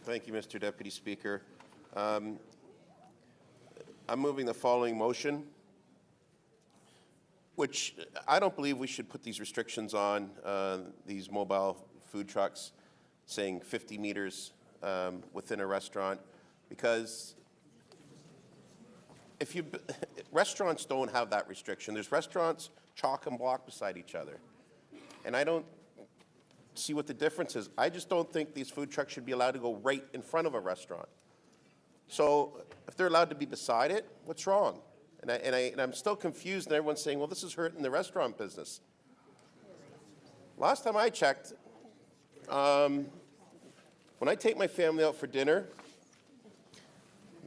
Thank you, Mr. Deputy Speaker. I'm moving the following motion, which I don't believe we should put these restrictions on these mobile food trucks, saying 50 meters within a restaurant, because if you restaurants don't have that restriction. There's restaurants chock and block beside each other, and I don't see what the difference is. I just don't think these food trucks should be allowed to go right in front of a restaurant. So if they're allowed to be beside it, what's wrong? And I'm still confused, and everyone's saying, well, this is hurting the restaurant business. Last time I checked, when I take my family out for dinner,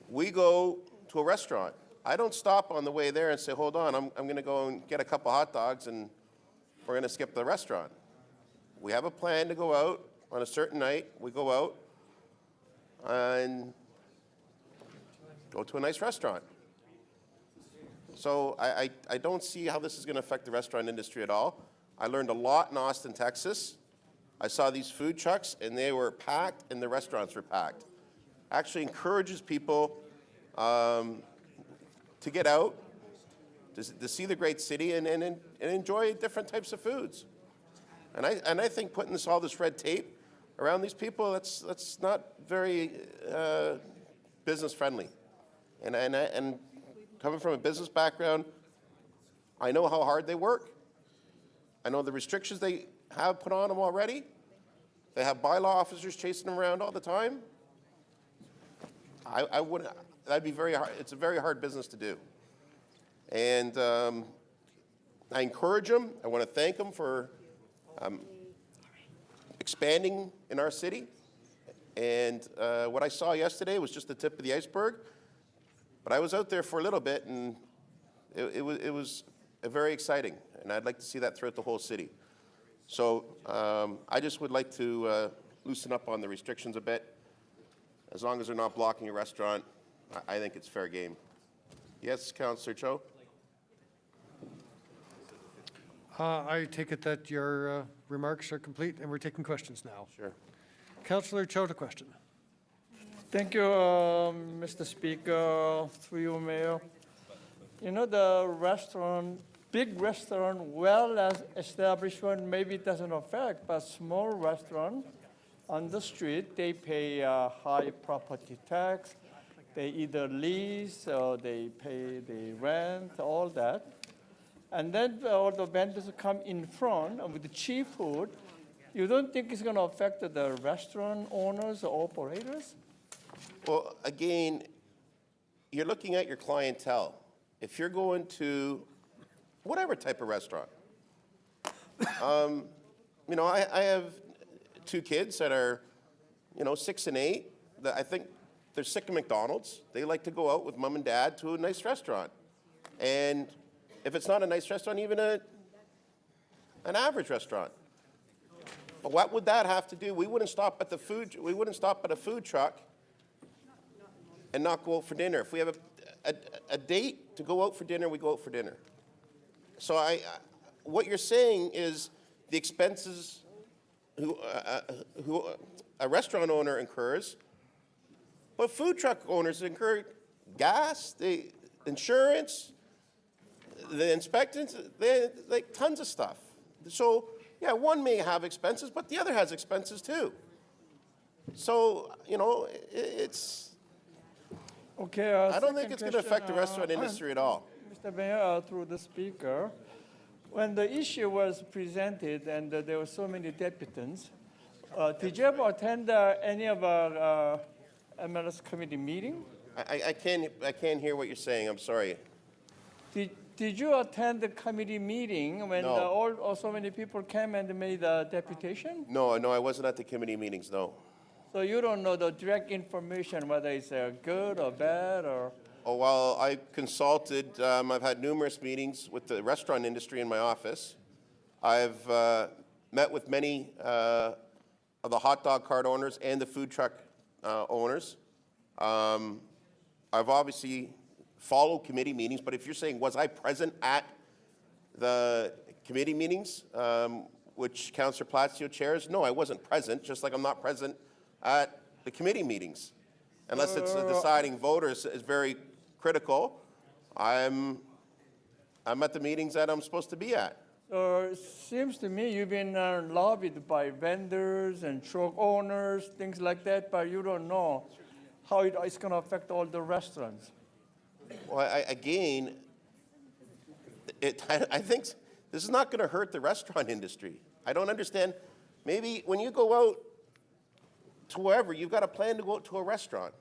we go to a restaurant. I don't stop on the way there and say, hold on, I'm going to go and get a couple hot dogs and we're going to skip the restaurant. We have a plan to go out on a certain night. We go out and go to a nice restaurant. So I don't see how this is going to affect the restaurant industry at all. I learned a lot in Austin, Texas. I saw these food trucks and they were packed and the restaurants were packed. Actually encourages people to get out, to see the great city and enjoy different types of foods. And I think putting all this red tape around these people, that's not very business friendly. And coming from a business background, I know how hard they work. I know the restrictions they have put on them already. They have bylaw officers chasing them around all the time. I wouldn't. That'd be very hard. It's a very hard business to do. And I encourage them. I want to thank them for expanding in our city. And what I saw yesterday was just the tip of the iceberg. But I was out there for a little bit, and it was very exciting. And I'd like to see that throughout the whole city. So I just would like to loosen up on the restrictions a bit. As long as they're not blocking a restaurant, I think it's fair game. Yes, Councillor Cho? I take it that your remarks are complete, and we're taking questions now. Sure. Councillor Cho to question. Thank you, Mr. Speaker, through you, Mayor. You know, the restaurant, big restaurant, well-established one, maybe it doesn't affect, but small restaurant on the street, they pay high property tax. They either lease or they pay the rent, all that. And then all the vendors come in front with the cheap food. You don't think it's going to affect the restaurant owners or operators? Well, again, you're looking at your clientele. If you're going to whatever type of restaurant, you know, I have two kids that are, 6 and 8. That I think they're sick of McDonald's. They like to go out with mom and dad to a nice restaurant. And if it's not a nice restaurant, even an average restaurant. But what would that have to do? We wouldn't stop at a food truck and not go out for dinner. If we have a date to go out for dinner, we go out for dinner. So what you're saying is the expenses who a restaurant owner incurs, but food truck owners incur gas, the insurance, the inspections, like tons of stuff. So yeah, one may have expenses, but the other has expenses too. So it's. Okay. I don't think it's going to affect the restaurant industry at all. Mr. Mayor, through the speaker, when the issue was presented and there were so many deputants, did you ever attend any of our MLS committee meeting? I can't hear what you're saying. I'm sorry. Did you attend the committee meeting when No. so many people came and made a deputation? No, I wasn't at the committee meetings. No. So you don't know the direct information whether it's good or bad or. Oh, well, I consulted. I've had numerous meetings with the restaurant industry in my office. I've met with many of the hot dog cart owners and the food truck owners. I've obviously followed committee meetings, but if you're saying, was I present at the committee meetings, which Councillor Palacio chairs? No, I wasn't present, just like I'm not present at the committee meetings. Unless it's the deciding voter is very critical, I'm at the meetings that I'm supposed to be at. It seems to me you've been lobbied by vendors and truck owners, things like that, but you don't know how it's going to affect all the restaurants. Well, again, I think this is not going to hurt the restaurant industry. I don't understand. Maybe when you go out to wherever, you've got a plan to go out to a restaurant.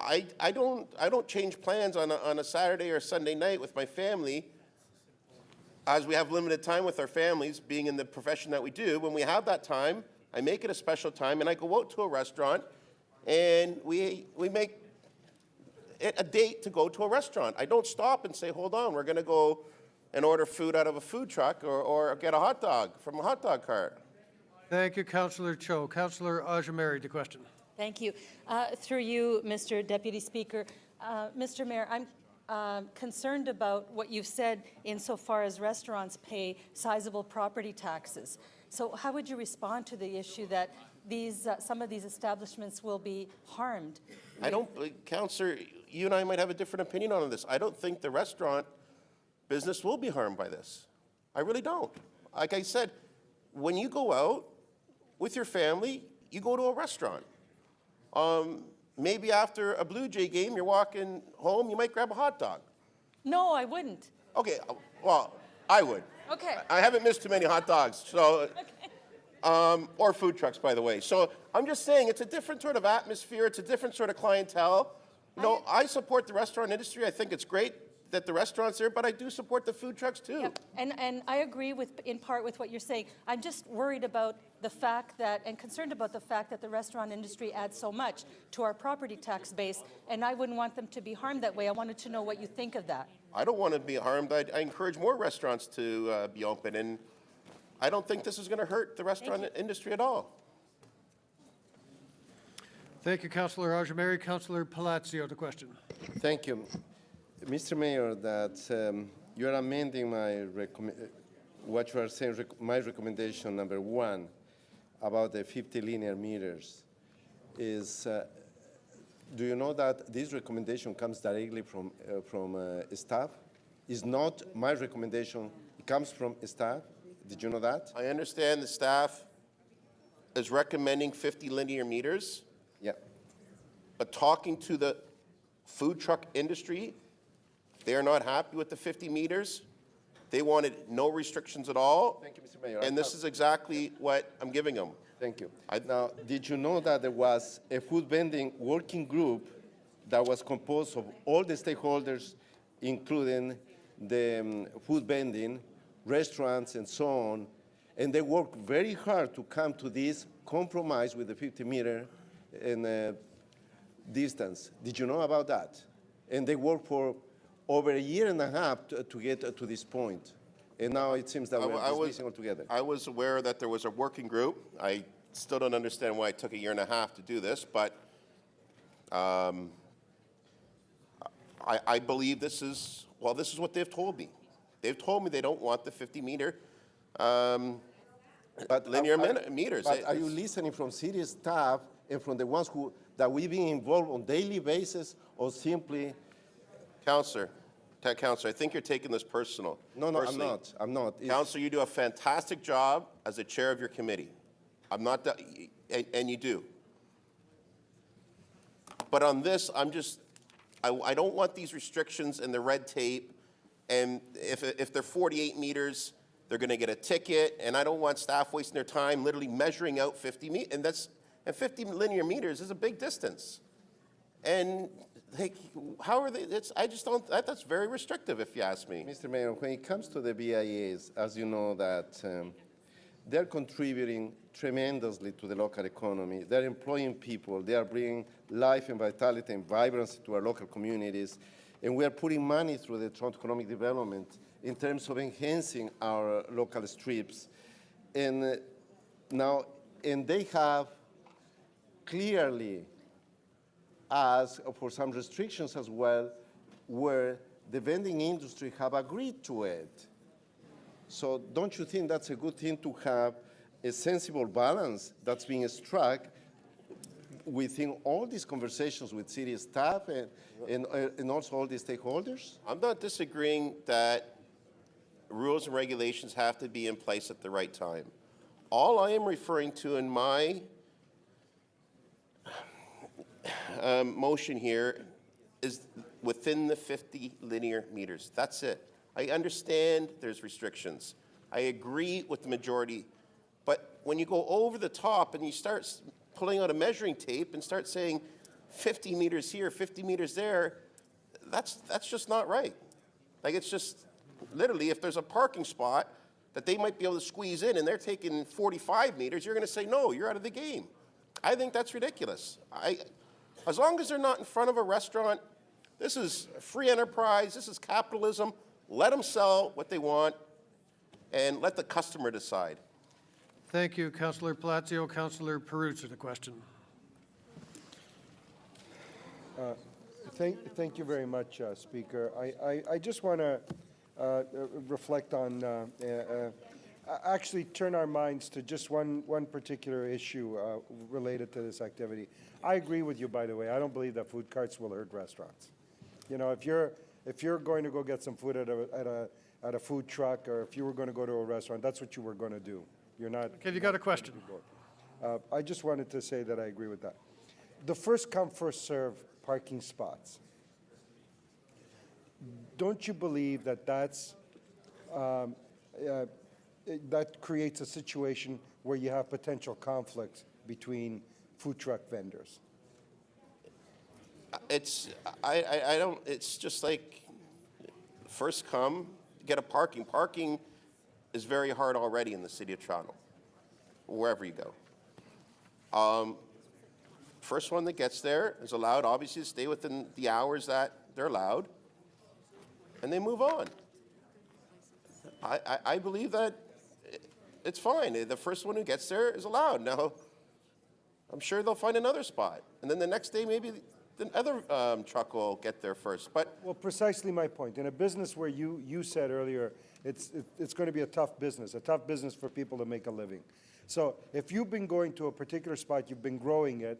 I don't change plans on a Saturday or Sunday night with my family, as we have limited time with our families, being in the profession that we do. When we have that time, I make it a special time, and I go out to a restaurant, and we make it a date to go to a restaurant. I don't stop and say, hold on, we're going to go and order food out of a food truck or get a hot dog from a hot dog cart. Thank you, Councillor Cho. Councillor Ajamari, the question. Thank you. Through you, Mr. Deputy Speaker. Mr. Mayor, I'm concerned about what you've said insofar as restaurants pay sizable property taxes. So how would you respond to the issue that some of these establishments will be harmed? Councillor, you and I might have a different opinion on this. I don't think the restaurant business will be harmed by this. I really don't. Like I said, when you go out with your family, you go to a restaurant. Maybe after a Blue Jay game, you're walking home, you might grab a hot dog. No, I wouldn't. Okay, well, I would. Okay. I haven't missed too many hot dogs, so, or food trucks, by the way. So I'm just saying it's a different sort of atmosphere. It's a different sort of clientele. You know, I support the restaurant industry. I think it's great that the restaurant's there, but I do support the food trucks too. Yeah. And I agree in part with what you're saying. I'm just worried about the fact that, and concerned about the fact that the restaurant industry adds so much to our property tax base, and I wouldn't want them to be harmed that way. I wanted to know what you think of that. I don't want to be harmed. I encourage more restaurants to be open, and I don't think this is going to hurt the restaurant industry at all. Thank you, Councillor Ajamari. Councillor Palacio, the question. Thank you. Mr. Mayor, that you are amending what you are saying, my recommendation number 1 about the 50 linear meters is, do you know that this recommendation comes directly from staff? It's not my recommendation, it comes from staff. Did you know that? I understand the staff is recommending 50 linear meters, Yeah. but talking to the food truck industry, they're not happy with the 50 meters. They wanted no restrictions at all. Thank you, Mr. Mayor. And this is exactly what I'm giving them. Thank you. Now, did you know that there was a food vending working group that was composed of all the stakeholders, including the food vending, restaurants, and so on, and they worked very hard to come to this compromise with the 50-meter distance. Did you know about that? And they worked for over a year and a half to get to this point. And now it seems that we're dismissing altogether. I was aware that there was a working group. I still don't understand why it took a year and a half to do this, but I believe this is what they've told me. They've told me they don't want the 50-meter linear meters. But are you listening from city staff and from the ones that we've been involved on daily basis, or simply? Counselor, I think you're taking this personal. No, personally. I'm not. Counselor, you do a fantastic job as the chair of your committee. I'm not, and you do. But on this, I don't want these restrictions and the red tape. And if they're 48 meters, they're going to get a ticket. And I don't want staff wasting their time literally measuring out 50 meters. And 50 linear meters is a big distance. And how are they? I just don't. That's very restrictive, if you ask me. Mr. Mayor, when it comes to the BIAs, as you know that they're contributing tremendously to the local economy. They're employing people. They are bringing life and vitality and vibrancy to our local communities. And we are putting money through the Toronto Economic Development in terms of enhancing our local strips. And they have clearly asked for some restrictions as well, where the vending industry have agreed to it. So don't you think that's a good thing to have a sensible balance that's being struck within all these conversations with city staff and also all the stakeholders? I'm not disagreeing that rules and regulations have to be in place at the right time. All I am referring to in my motion here is within the 50 linear meters. That's it. I understand there's restrictions. I agree with the majority. But when you go over the top and you start pulling out a measuring tape and start saying 50 meters here, 50 meters there, that's just not right. Like, it's just literally, if there's a parking spot that they might be able to squeeze in and they're taking 45 meters, you're going to say, no, you're out of the game. I think that's ridiculous. As long as they're not in front of a restaurant, this is free enterprise, this is capitalism. Let them sell what they want and let the customer decide. Thank you, Councillor Palacio. Councillor Perruzza, the question. Thank you very much, Speaker. I just want to reflect on, actually turn our minds to just one particular issue related to this activity. I agree with you, by the way. I don't believe that food carts will hurt restaurants. You know, if you're going to go get some food at a food truck, or if you were going to go to a restaurant, that's what you were going to do. You're not. Okay, you got a question? I just wanted to say that I agree with that. The first come, first serve parking spots. Don't you believe that that creates a situation where you have potential conflicts between food truck vendors? It's just like first come, get a parking. Parking is very hard already in the city of Toronto, wherever you go. First one that gets there is allowed, obviously, to stay within the hours that they're allowed, and they move on. I believe that it's fine. The first one who gets there is allowed. Now, I'm sure they'll find another spot, and then the next day maybe the other truck will get there first. But Well, precisely my point. In a business where you said earlier, it's going to be a tough business for people to make a living. So if you've been going to a particular spot, you've been growing it,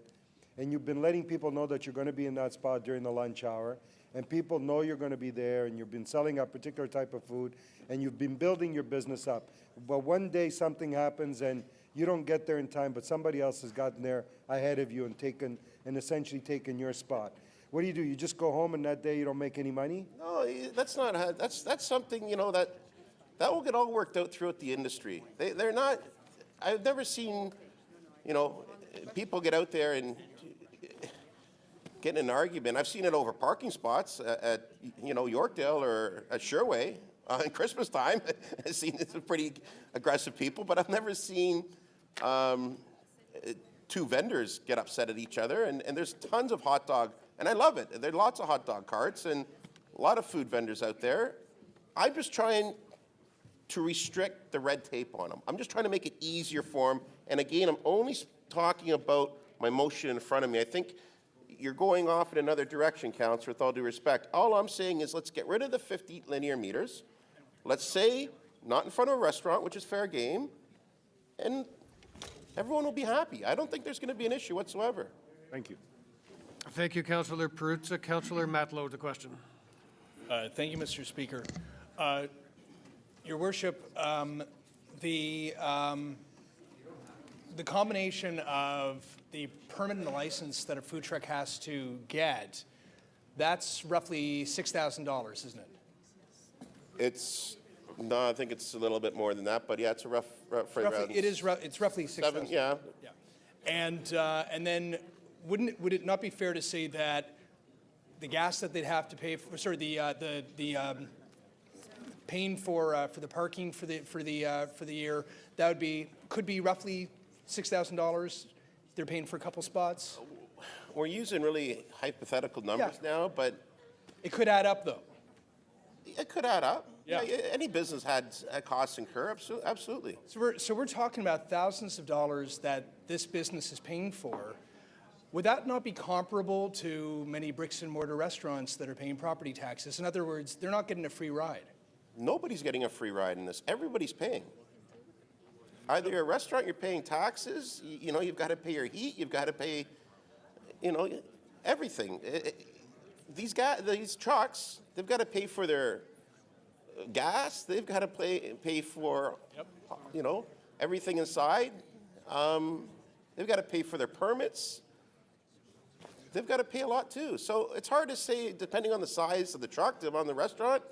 and you've been letting people know that you're going to be in that spot during the lunch hour, and people know you're going to be there, and you've been selling a particular type of food, and you've been building your business up. But one day something happens, and you don't get there in time, but somebody else has gotten there ahead of you and essentially taken your spot. What do? You just go home, and that day you don't make any money? no, that's not. That's something, you know, that will get all worked out throughout the industry. They're not. I've never seen, you know, people get out there and get in an argument. I've seen it over parking spots at you know, Yorkdale or at Sherway on Christmas time. I've seen some pretty aggressive people, but I've never seen two vendors get upset at each other. And there's tons of hot dog, and I love it. There are lots of hot dog carts and a lot of food vendors out there. I'm just trying to restrict the red tape on them. I'm just trying to make it easier for them. And again, I'm only talking about my motion in front of me. I think you're going off in another direction, Councillor, with all due respect. All I'm saying is let's get rid of the 50 linear meters. Let's say not in front of a restaurant, which is fair game, and everyone will be happy. I don't think there's going to be an issue whatsoever. Thank you. Thank you, Councillor Perruzza. Councillor Matlow, the question. Thank you, Mr. Speaker. Your Worship, the combination of the permanent license that a food truck has to get, that's roughly $6,000, isn't it? No, I think it's a little bit more than that, but yeah, it's a rough around It's roughly 6,000. yeah. Yeah. And then would it not be fair to say that the gas that they'd have to pay for, sorry, the paying for the parking for the year, that could be roughly $6,000. They're paying for a couple spots. We're using really hypothetical numbers now, but It could add up, though. it could add up. Yeah. Any business had costs incur, absolutely. So we're talking about thousands of dollars that this business is paying for. Would that not be comparable to many bricks and mortar restaurants that are paying property taxes? In other words, they're not getting a free ride. Nobody's getting a free ride in this. Everybody's paying. Either you're a restaurant, you're paying taxes, you know, you've got to pay your heat, you've got to pay you know, everything. These trucks, they've got to pay for their gas. They've got to pay for, you know, everything inside. They've got to pay for their permits. They've got to pay a lot too. So it's hard to say, depending on the size of the truck, on the restaurant.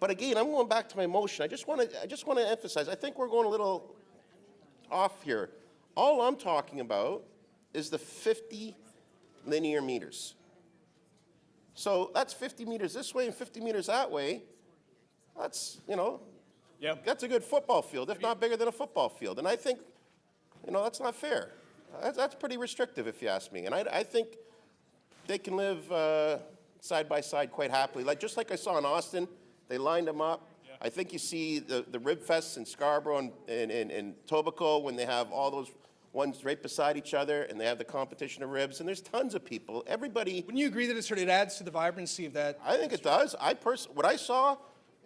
But again, I'm going back to my motion. I just want to emphasize. I think we're going a little off here. All I'm talking about is the 50 linear meters. So that's 50 meters this way and 50 meters that way. That's, you know, that's a good football field, if not bigger than a football field. And I think, you know, that's not fair. That's pretty restrictive, if you ask me. And I think they can live side by side quite happily. Just like I saw in Austin, they lined them up. Yeah. I think you see the rib fests in Scarborough and Tobico when they have all those ones right beside each other and they have the competition of ribs. And there's tons of people. Everybody. Wouldn't you agree that it adds to the vibrancy of that? I think it does. What I saw,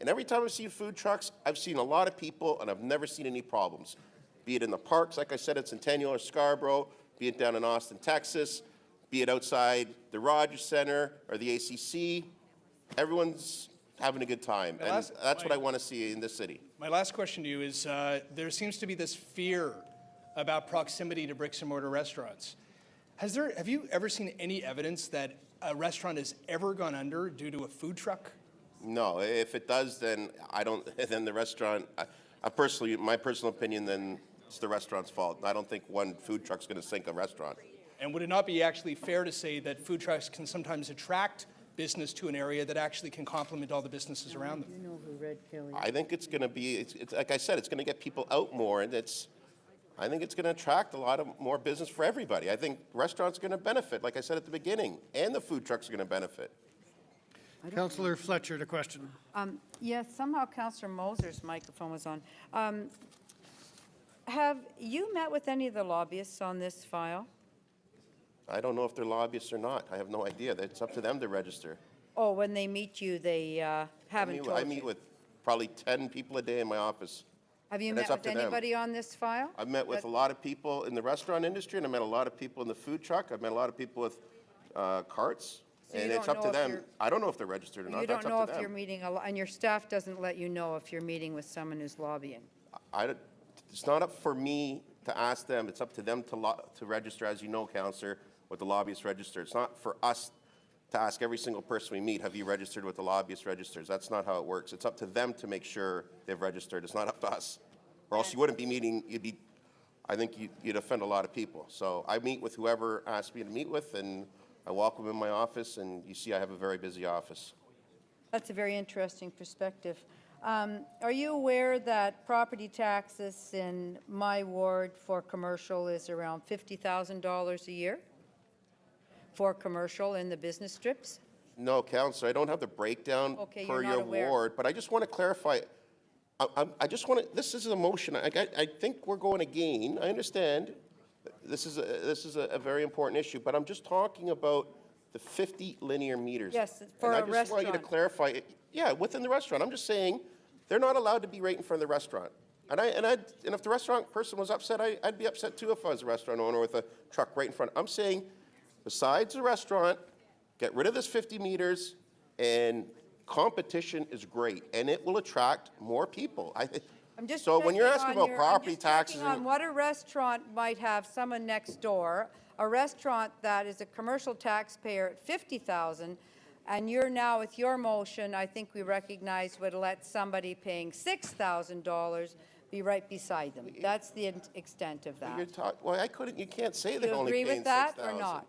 and every time I've seen food trucks, I've seen a lot of people, and I've never seen any problems. Be it in the parks, like I said, at Centennial or Scarborough, be it down in Austin, Texas, be it outside the Rogers Center or the ACC, everyone's having a good time. And that's what I want to see in this city. My last question to you is, there seems to be this fear about proximity to bricks and mortar restaurants. Have you ever seen any evidence that a restaurant has ever gone under due to a food truck? No, if it does, then then the restaurant, my personal opinion, then it's the restaurant's fault. I don't think one food truck's going to sink a restaurant. And would it not be actually fair to say that food trucks can sometimes attract business to an area that actually can complement all the businesses around them? You know who Red Kelly is. I think it's going to be, it's like I said, it's going to get people out more, and I think it's going to attract a lot of more business for everybody. I think restaurants are going to benefit, like I said at the beginning, and the food trucks are going to benefit. Councillor Fletcher, the question. Yes, somehow Councillor Moser's microphone was on. Have you met with any of the lobbyists on this file? I don't know if they're lobbyists or not. I have no idea. It's up to them to register. Oh, when they meet you, they haven't told you? I meet with probably 10 people a day in my office. Have you and met it's up with to them. anybody on this file? I've met with a lot of people in the restaurant industry, and I've met a lot of people in the food truck. I've met a lot of people with carts. So you and it's don't up to know if them. you're- I don't know if they're registered or not. You That's don't know up to if them. you're meeting, and your staff doesn't let you know if you're meeting with someone who's lobbying? It's not up for me to ask them. It's up to them to register, as you know, Councillor, with the lobbyist register. It's not for us to ask every single person we meet, have you registered with the lobbyist registers? That's not how it works. It's up to them to make sure they've registered. It's not up to us. Or else you wouldn't be meeting, I think you'd offend a lot of people. So I meet with whoever asks me to meet with, and I welcome them in my office, and you see I have a very busy office. That's a very interesting perspective. Are you aware that property taxes in my ward for commercial is around $50,000 a year? For commercial in the business strips? No, Councillor, I don't have the breakdown Okay, per you're not your aware. ward, but I just want to clarify. I just want to, this is a motion. I think we're going again. I understand. This is a very important issue, but I'm just talking about the 50 linear meters. Yes, for and a I just want you to restaurant. clarify, yeah, within the restaurant. I'm just saying they're not allowed to be right in front of the restaurant. And if the restaurant person was upset, I'd be upset too if I was a restaurant owner with a truck right in front. I'm saying, besides the restaurant, get rid of this 50 meters, and competition is great, and it will attract more people. I'm just So when you're checking asking on about your- property I'm just taxes, checking on what a restaurant might have someone next door, a restaurant that is a commercial taxpayer at $50,000, and you're now with your motion, I think we recognize would let somebody paying $6,000 be right beside them. That's the extent of that. you can't say Do they're you only agree paying with that or $6,000. not?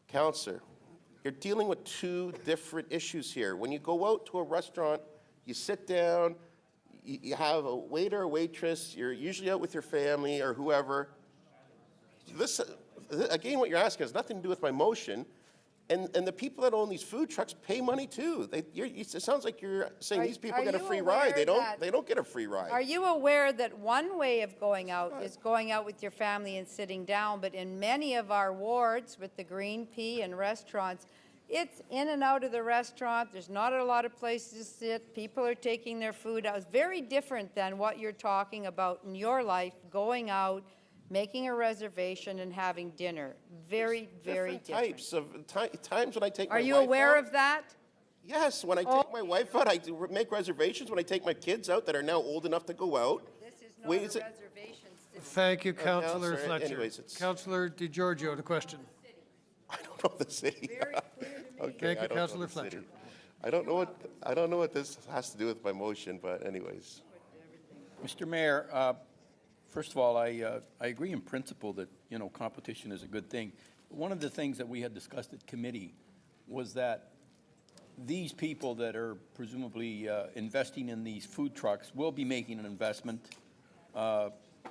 Counselor, you're dealing with two different issues here. When you go out to a restaurant, you sit down, you have a waiter or waitress, you're usually out with your family or whoever. This, again, what you're asking has nothing to do with my motion. And the people that own these food trucks pay money too. It sounds like you're saying these people get a free ride. They don't get a free ride. Are you aware that one way of going out is going out with your family and sitting down, but in many of our wards with the Green Pea and restaurants, it's in and out of the restaurant. There's not a lot of places to sit. People are taking their food out. It's very different than what you're talking about in your life, going out, making a reservation and having dinner. Very, very different. Types of times when I take my Are you wife aware out. of that? Yes, when I take my wife out, I do make reservations. When I take my kids out that are now old enough to go out. This is not Wait, a is it- reservation system. Thank you, Councillor sorry, Fletcher. anyways, it's- Councillor DiGiorgio, the question. I don't know the city. Very clear to me. Okay, Thank you, I don't know Councillor the city. Fletcher. I don't know what this has to do with my motion, but anyways. Mr. Mayor, first of all, I agree in principle that, you know, competition is a good thing. One of the things that we had discussed at committee was that these people that are presumably investing in these food trucks will be making an investment,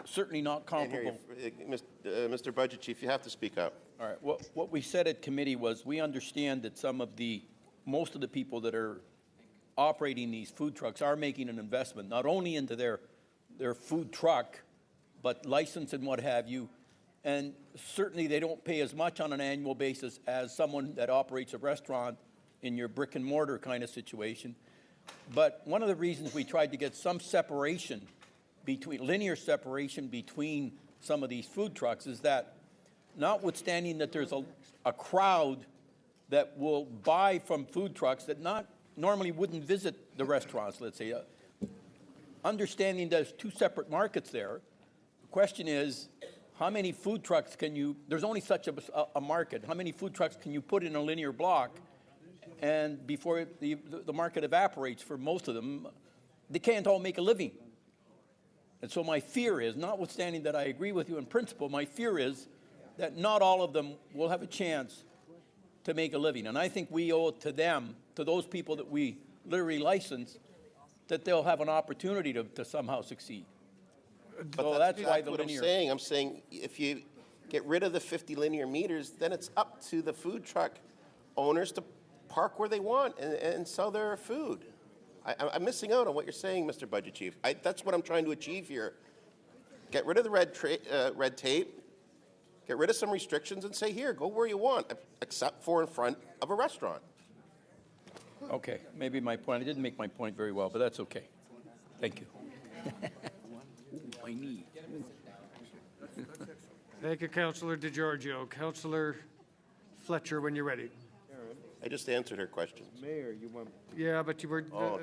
certainly not Can't hear you. comparable. Mr. Budget Chief, you have to speak up. All right, what we said at committee was we understand that most of the people that are operating these food trucks are making an investment, not only into their food truck, but license and what have you. And certainly they don't pay as much on an annual basis as someone that operates a restaurant in your brick and mortar kind of situation. But one of the reasons we tried to get some separation linear separation between some of these food trucks is that notwithstanding that there's a crowd that will buy from food trucks that normally wouldn't visit the restaurants, let's say, understanding there's two separate markets there, the question is, how many food trucks there's only such a market, how many food trucks can you put in a linear block, and before the market evaporates for most of them, they can't all make a living. And so my fear is, notwithstanding that I agree with you in principle, my fear is that not all of them will have a chance to make a living. And I think we owe it to them, to those people that we literally license, that they'll have an opportunity to somehow succeed. So that's why exactly the what linear. I'm saying if you get rid of the 50 linear meters, then it's up to the food truck owners to park where they want and sell their food. I'm missing out on what you're saying, Mr. Budget Chief. That's what I'm trying to achieve here. Get rid of the red tape, get rid of some restrictions, and say, here, go where you want, except for in front of a restaurant. Okay, maybe my point, I didn't make my point very well, but that's okay. Thank you. I need. Thank you, Councillor DiGiorgio. Councillor Fletcher, when you're ready. I just answered her question. Mayor, you want Yeah, but you were, Oh,